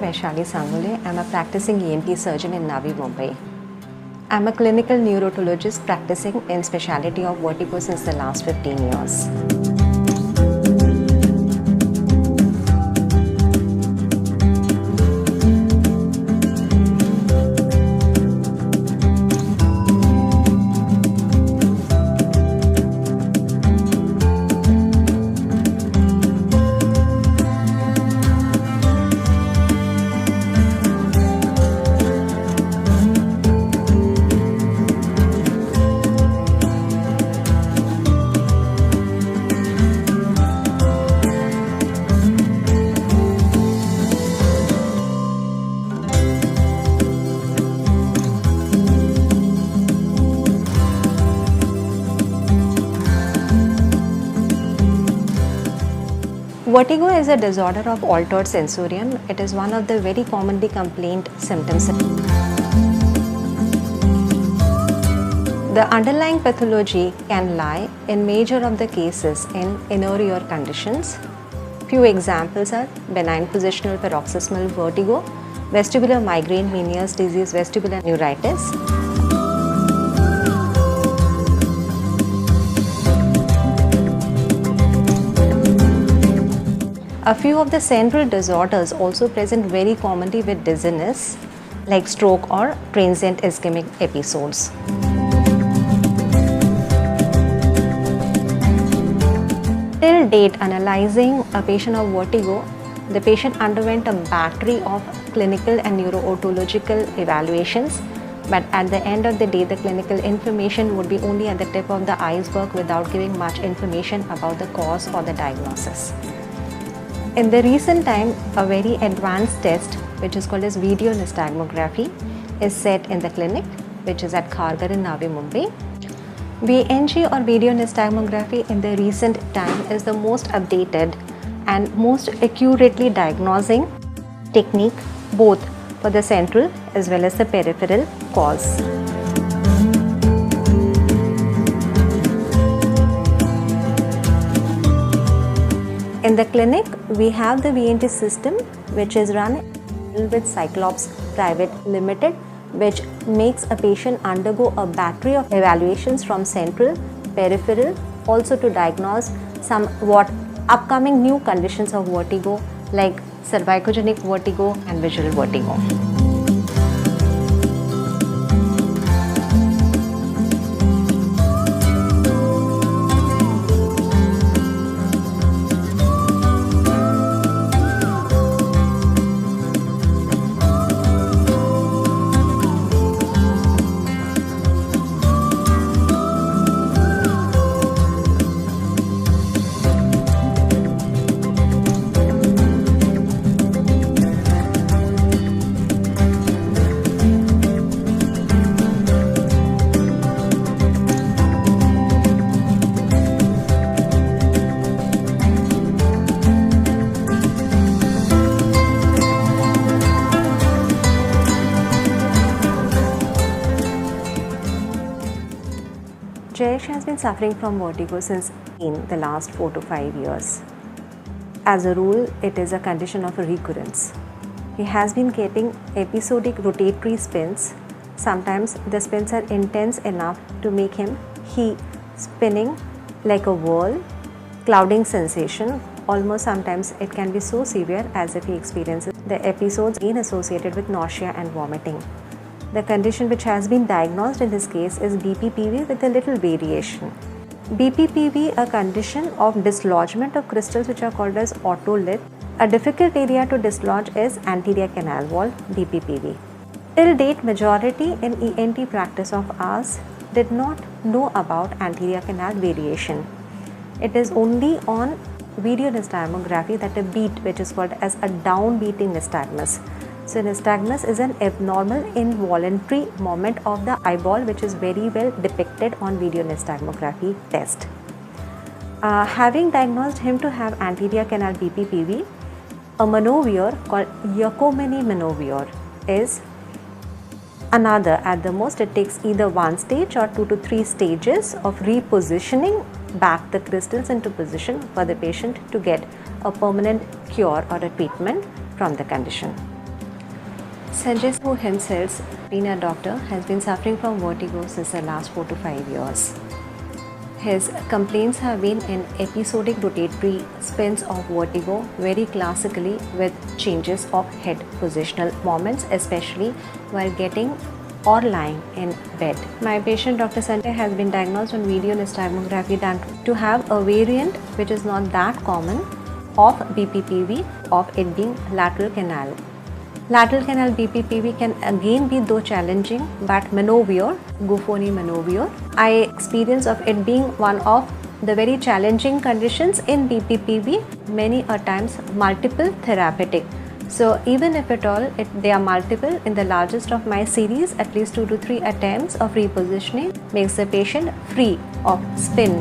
Vaishali Sangule. I'm a practicing ENT surgeon in Navi Mumbai. I'm a clinical neurotologist practicing in specialty of vertigo since the last 15 years. Vertigo is a disorder of altered sensorium. It is one of the very commonly complained symptoms. The underlying pathology can lie in major of the cases in inner ear conditions. Few examples are benign positional paroxysmal vertigo, vestibular migraine, Meniere's disease, vestibular neuritis. A few of the central disorders also present very commonly with dizziness, like stroke or transient ischemic episodes. Till date, analyzing a patient of vertigo, the patient underwent a battery of clinical and neuro-otological evaluations, but at the end of the day, the clinical information would be only at the tip of the iceberg without giving much information about the cause or the diagnosis. In the recent time, a very advanced test, which is called as video nystagmography, is set in the clinic, which is at Kharghar in Navi Mumbai. VNG or video nystagmography in the recent time is the most updated and most accurately diagnosing technique both for the central as well as the peripheral cause. In the clinic, we have the VNT system which is run with Cyclops Private Limited, which makes a patient undergo a battery of evaluations from central, peripheral, also to diagnose somewhat upcoming new conditions of vertigo like cervicogenic vertigo and visual vertigo. Jayesh has been suffering from vertigo since in the last 4 to 5 years. As a rule, it is a condition of recurrence. He has been getting episodic rotatory spins. Sometimes the spins are intense enough to make him spinning like a whirl, clouding sensation. Almost sometimes it can be so severe as if he experiences the episodes being associated with nausea and vomiting. The condition which has been diagnosed in this case is BPPV with a little variation. BPPV, a condition of dislodgement of crystals which are called as otolith. A difficult area to dislodge is anterior canal wall, BPPV. Till date, majority in ENT practice of ours did not know about anterior canal variation. It is only on video nystagmography that a beat which is called as a downbeating nystagmus. So nystagmus is an abnormal involuntary movement of the eyeball which is very well depicted on video nystagmography test. Having diagnosed him to have anterior canal BPPV, a manovir called Giacometti manovir is another. At the most, it takes either 1 stage or 2 to 3 stages of repositioning back the crystals into position for the patient to get a permanent cure or a treatment from the condition. Sanjay, who himself being a doctor, has been suffering from vertigo since the last 4 to 5 years. His complaints have been in episodic rotatory spins of vertigo, very classically with changes of head positional moments, especially while getting or lying in bed. My patient Dr. Sanjay has been diagnosed on video nystagmography to have a variant which is not that common of BPPV, of it being lateral canal. Lateral canal BPPV can again be though challenging but Manovir, Guffoni Manovir. I experience of it being one of the very challenging conditions in BPPV, many a times multiple therapeutic. So even if at all they are multiple, in the largest of my series, at least 2 to 3 attempts of repositioning makes the patient free of spin.